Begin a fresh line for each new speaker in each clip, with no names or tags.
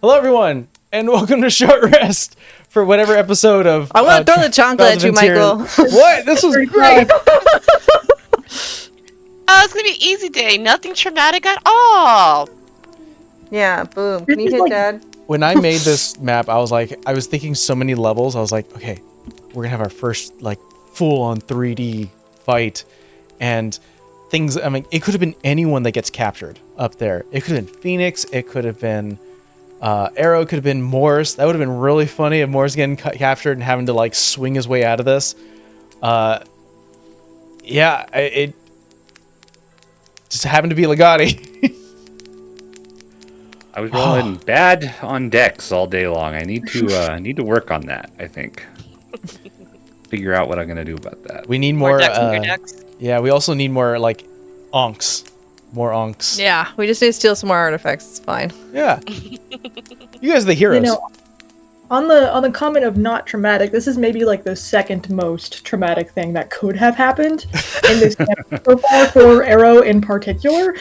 Hello, everyone, and welcome to Short Rest for whatever episode of.
I want to throw the chocolate at you, Michael.
What? This was great.
Oh, it's gonna be easy day. Nothing traumatic at all.
Yeah, boom. Can you hit Dad?
When I made this map, I was thinking so many levels. I was like, okay, we're gonna have our first like full-on 3D fight, and things. I mean, it could have been anyone that gets captured up there. It could have been Phoenix. It could have been Arrow. It could have been Morris. That would have been really funny if Morris getting captured and having to like swing his way out of this. Yeah, it just happened to be Legati.
I was rolling bad on decks all day long. I need to work on that, I think. Figure out what I'm gonna do about that.
We need more
decks in your decks.
Yeah, we also need more like onks. More onks.
Yeah, we just need to steal some more artifacts. It's fine.
Yeah. You guys are the heroes.
You know, on the comment of not traumatic, this is maybe like the second most traumatic thing that could have happened in this so far for Arrow in particular.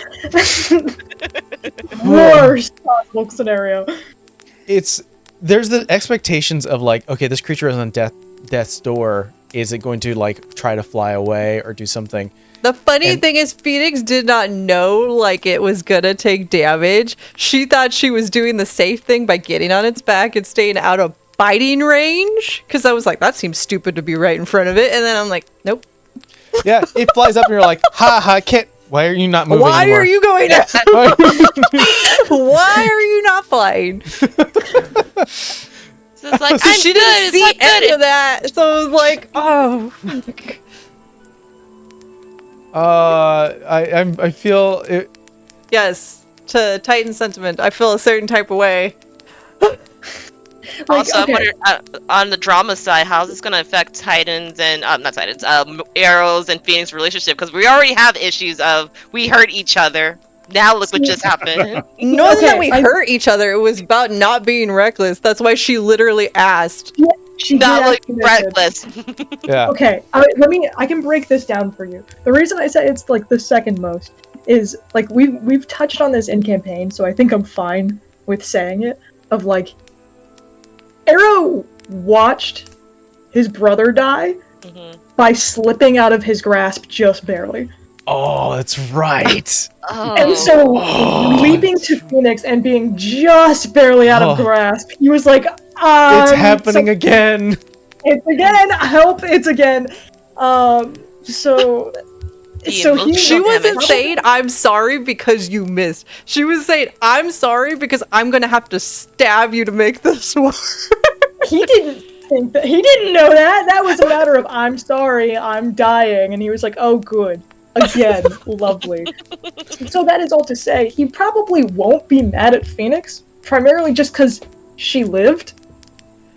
Worst possible scenario.
There's the expectations of like, okay, this creature is on death's door. Is it going to like try to fly away or do something?
The funny thing is, Phoenix did not know like it was gonna take damage. She thought she was doing the safe thing by getting on its back and staying out of biting range. Because I was like, that seems stupid to be right in front of it. And then I'm like, nope.
Yeah, it flies up and you're like, ha ha, Kit. Why are you not moving
Why
anymore?
are you going out? Why are you not flying?
So it's like,
So she didn't see any of that. So I was like, oh.
I feel it.
Yes, to Titan sentiment, I feel a certain type of way.
Also,
okay.
I wonder, on the drama side, how's this going to affect Titans and not Titans, Arrows and Phoenix relationship? Because we already have issues of we hurt each other. Now look what just happened.
No, that we hurt each other. It was about not being reckless. That's why she literally asked.
Yeah, she
Not
did
like
ask me this.
reckless.
Yeah.
Okay, I can break this down for you. The reason I say it's like the second most is like we've touched on this in campaign, so I think I'm fine with saying it. Of like, Arrow watched his brother die by slipping out of his grasp just barely.
Oh, that's right.
Oh.
And so, leaping to Phoenix and being just barely out of grasp, he was like,
It's happening again.
It's again! Help! It's again! So
She wasn't saying, I'm sorry because you missed. She was saying, I'm sorry because I'm going to have to stab you to make this work.
He didn't think that. He didn't know that. That was a matter of, I'm sorry, I'm dying. And he was like, oh, good. Again, lovely. So that is all to say, he probably won't be mad at Phoenix, primarily just because she lived.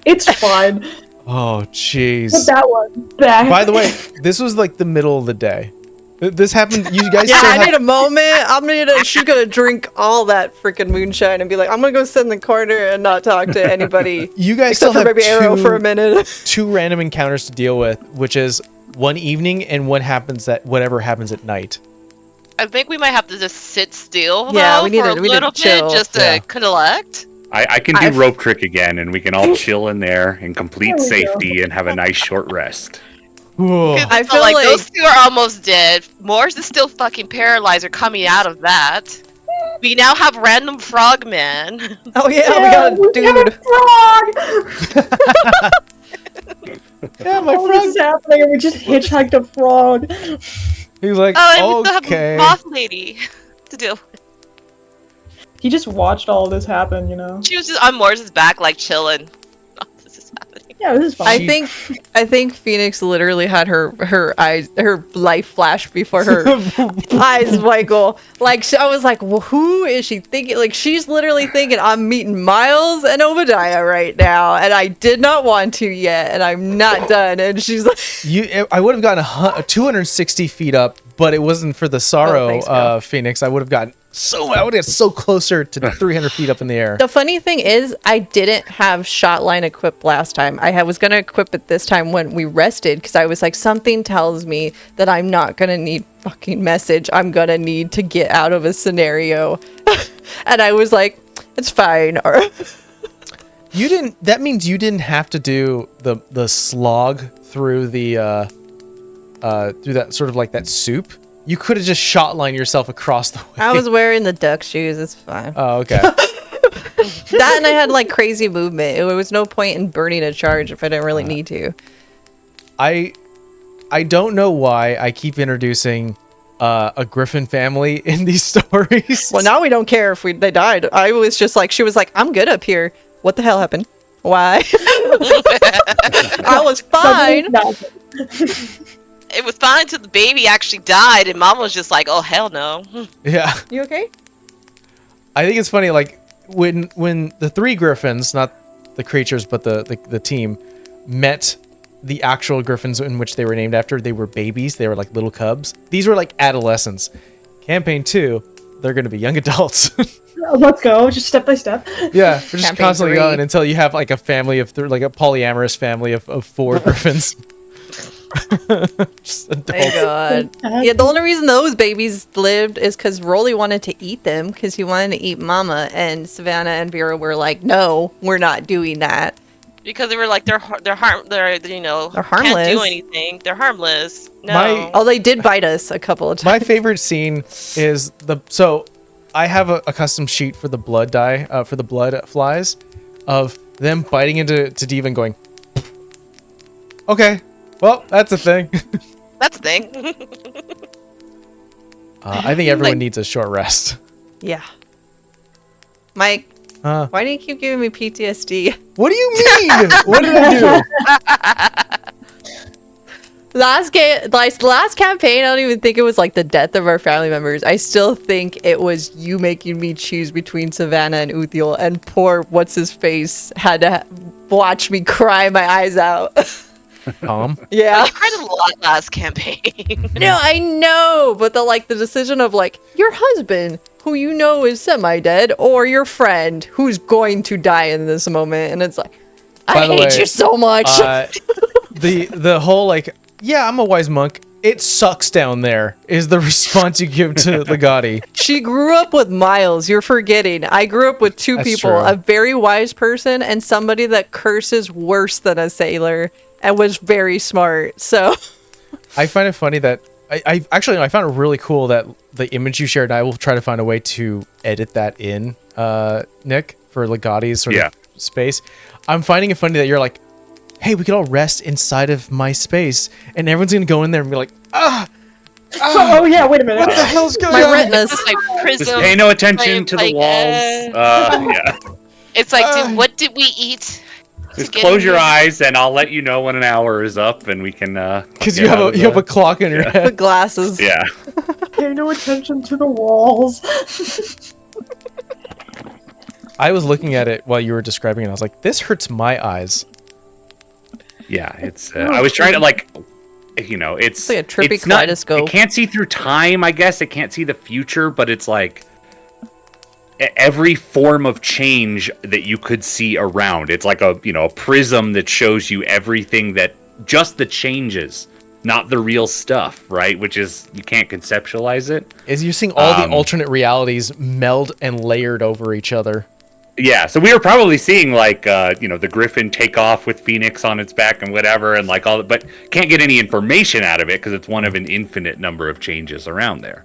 It's fine.
Oh, jeez.
Put that one back.
By the way, this was like the middle of the day. This happened. You guys.
Yeah,
still
I need a moment. She's going to drink all that freaking moonshine and be like, I'm going to go sit in the corner and not talk to anybody.
You guys
except
still
for
have
maybe Arrow for a minute.
2 random encounters to deal with, which is one evening and whatever happens at night.
I think we might have to just sit still
Yeah,
though, for a little bit
chill.
just to collect.
I can do rope trick again, and we can all chill in there in complete safety and have a nice short rest.
I feel like those two are almost dead. Morris is still fucking paralyzed or coming out of that. We now have random frogman.
Oh yeah, we got a dude.
Yeah, my
All
frog.
this is happening and we just hitchhiked a frog.
He's like,
Oh, and we still have
okay.
a moth lady to deal with.
He just watched all this happen, you know?
She was just on Morris's back, like chilling. Oh, this is happening.
Yeah, this is fine.
I think Phoenix literally had her life flash before her eyes, Michael. Like I was like, well, who is she thinking? Like she's literally thinking I'm meeting Miles and Obadiah right now, and I did not want to yet, and I'm not done. And she's like,
I would have gotten 260 feet up, but it wasn't for the sorrow,
thanks, Bill.
Phoenix. I would have gotten so closer to 300 feet up in the air.
The funny thing is, I didn't have shot line equipped last time. I was gonna equip it this time when we rested because I was like, something tells me that I'm not gonna need fucking message. I'm gonna need to get out of a scenario, and I was like, It's fine.
You didn't. That means you didn't have to do the slog through the through that sort of like that soup. You could have just shot line yourself across the way.
I was wearing the duck shoes. It's fine.
Oh, okay.
That and I had like crazy movement. There was no point in burning a charge if I didn't really need to.
I don't know why I keep introducing a Griffin family in these stories.
Well, now we don't care if they died. I was just like, she was like, I'm good up here. What the hell happened? Why? I was fine.
It was fine until the baby actually died, and Mom was just like, "Oh hell no."
Yeah.
You okay?
I think it's funny, like when the three Griffins, not the creatures, but the team, met the actual Griffins in which they were named after. They were babies. They were like little cubs. These were like adolescents. Campaign 2, they're going to be young adults.
Let's go, just step by step.
Yeah, we're just
Campaign
constantly
3.
going until you have like a family of like a polyamorous family of 4 Griffins. Just
Thank
adults.
God. Yeah, the only reason those babies lived is because Rolly wanted to eat them because he wanted to eat Mama, and Savannah and Vera were like, "No, we're not doing that."
Because they were like, they're can't
harmless.
do anything. They're harmless. No.
Oh, they did bite us a couple of times.
My favorite scene is so I have a custom sheet for the blood dye for the blood flies of them biting into Diva and going, okay, well, that's a thing.
That's the thing.
I think everyone needs a short rest.
Yeah. Mike, why do you keep giving me PTSD?
What do you mean? What did I do?
Last campaign, I don't even think it was like the death of our family members. I still think it was you making me choose between Savannah and Uthiel, and poor what's his face had to watch me cry my eyes out. Yeah.
You cried a lot last campaign.
No, I know, but the decision of like your husband, who you know is semi-dead, or your friend who's going to die in this moment, and it's like, I hate you so much.
The whole like, yeah, I'm a wise monk. It sucks down there is the response you give to Legati.
She grew up with Miles. You're forgetting. I grew up with two
That's
people,
true.
a very wise person and somebody that curses worse than a sailor and was very smart. So
I find it funny that I found it really cool that the image you shared, and I will try to find a way to edit that in, Nick, for Legati's sort of space. I'm finding it funny that you're like, hey, we could all rest inside of my space, and everyone's gonna go in there and be like,
Oh yeah, wait a minute.
what the hell's going
my
on?
retinas.
It's like prism.
Just pay no attention to the
like,
walls. Yeah.
It's like, what did we eat?
Just close your eyes, and I'll let you know when an hour is up, and we can.
Because you have a clock in your
The
head.
glasses.
Yeah.
Pay no attention to the walls.
I was looking at it while you were describing it. I was like, this hurts my eyes.
Yeah, it's. I was trying to it's
like a trippy
it's not-
kaleidoscope.
It can't see through time, I guess. It can't see the future, but it's like every form of change that you could see around. It's like a prism that shows you everything that just the changes, not the real stuff, right? Which is you can't conceptualize it.
Is you're seeing all the alternate realities meld and layered over each other.
Yeah, so we were probably seeing the Griffin take off with Phoenix on its back and whatever, and like all that, but can't get any information out of it because it's one of an infinite number of changes around there.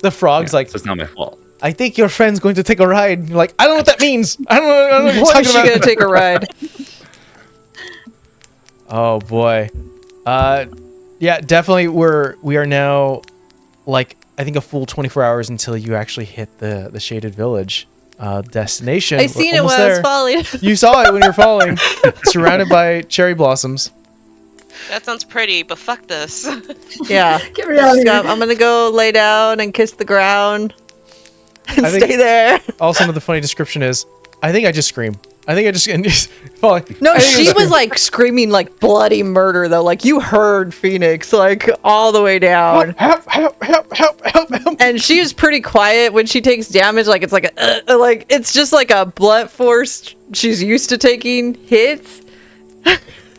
The frog's like,
So it's not my fault.
I think your friend's going to take a ride. You're like, I don't know what that means. I don't know what you're
What
talking
is she
about.
gonna take a ride?
Oh boy. Yeah, definitely we are now like I think a full 24 hours until you actually hit the shaded village destination.
I seen
We're
it when
almost
I was
there.
falling.
You saw it when you were falling, surrounded by cherry blossoms.
That sounds pretty, but fuck this.
Yeah.
Get me out of here.
I'm gonna go lay down and kiss the ground and
I think-
stay there.
Also, the funny description is, I think I just scream. I think I just and just falling.
No,
I think I
she
just
was
scream.
like screaming like bloody murder though. Like you heard Phoenix like all the way down.
help, help, help, help, help, help.
And she's pretty quiet when she takes damage. Like it's like like it's just like a blunt force. She's used to taking hits.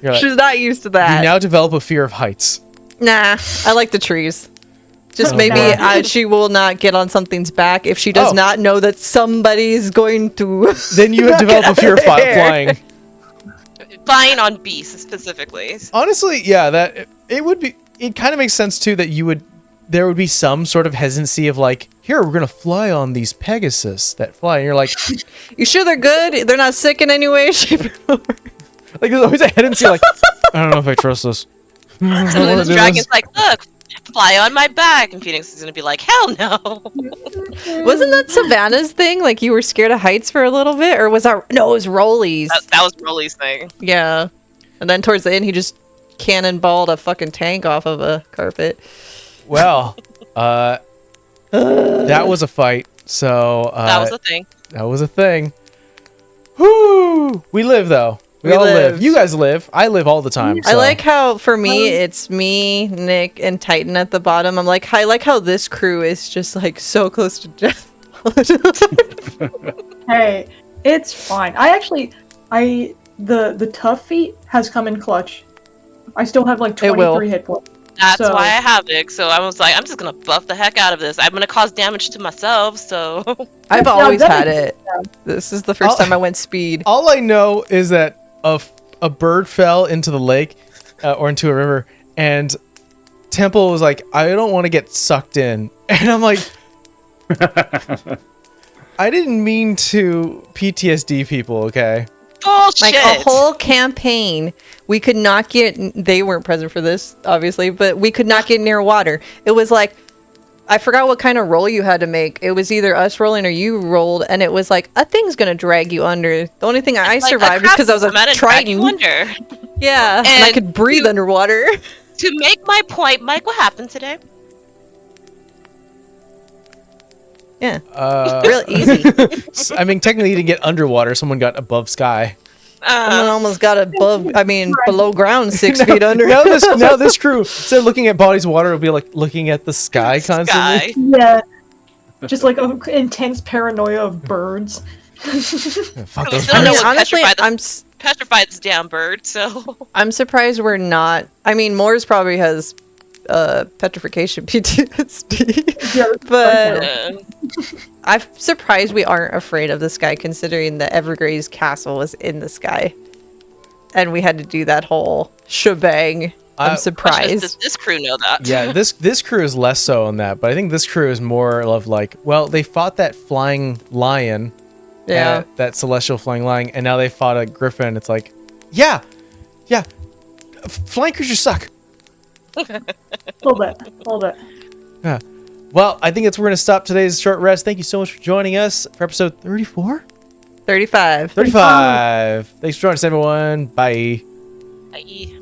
You're like,
She's not used to
you
that.
now develop a fear of heights.
Nah, I like the trees. Just
Oh,
maybe
boy.
she will not get on something's back if she does
Oh.
not know that somebody's going to.
Then you would develop a fear of
There.
flying.
Flying on beasts specifically.
Honestly, yeah, that it would be. It kind of makes sense too that there would be some sort of hesitancy of like, here we're gonna fly on these Pegasus that fly, and you're like,
You sure they're good? They're not sick in any way, shape, or form.
like there's always a hesitancy, like, I don't know if I trust this.
So then the dragon's like, look, fly on my back. And Phoenix is going to be like, hell no.
Wasn't that Savannah's thing? Like you were scared of heights for a little bit, or was that? No, it was Rolly's.
That was Rolly's thing.
Yeah, and then towards the end, he just cannonballed a fucking tank off of a carpet.
Well, that was a fight. So
That was the thing.
that was a thing. Whoo! We live though. We all live.
lived.
You guys live. I live all the time.
I
so.
like how for me it's me, Nick, and Titan at the bottom. I like how this crew is just like so close to death.
Hey, it's fine. The tough feat has come in clutch. I still have like
It will.
23 hit points.
That's
So-
why I have it. So I was like, I'm just going to buff the heck out of this. I'm going to cause damage to myself. So
I've
Yeah,
always
that
had
makes
it. This is the first time I went speed.
All I know is that a bird fell into the lake or into a river, and Temple was like, I don't want to get sucked in. And I'm like, I didn't mean to PTSD people, okay?
bullshit.
Like a whole campaign, we could not get. They weren't present for this, obviously, but we could not get near water. It was like, I forgot what kind of roll you had to make. It was either us rolling or you rolled, and it was like a thing's gonna drag you under. The only thing I
Like,
survived is because I was a Triton.
Wonder.
Yeah, and I
And
could breathe underwater.
To make my point, Mike, what happened today?
Yeah, real easy.
I mean, technically, you didn't get underwater. Someone got above sky.
Someone almost got above. I mean, below ground, 6 feet under.
Now this crew, instead of looking at bodies of water, will be like looking at the sky constantly.
Sky.
Yeah. Just like an intense paranoia of birds.
Fuck
I
those
don't
I
know
mean,
birds.
what
honestly,
petrified petrified this damn bird, so
I'm surprised we're not. I mean, Moores probably has petrification PTSD,
Yeah,
but
uh,
I'm surprised we aren't afraid of the sky, considering that Evergrade's castle was in the sky, and we had to do that whole shebang. I'm
does
surprised.
this crew know that?
Yeah, this crew is less so on that, but I think this crew is more of like, well, they fought that flying lion,
Yeah.
that celestial flying lion, and now they fought a griffin. It's like, yeah, flying creatures suck.
Hold it.
Well, I think we're going to stop today's short rest. Thank you so much for joining us for episode 34?
35.
35. Thanks for joining us, everyone. Bye.
Bye.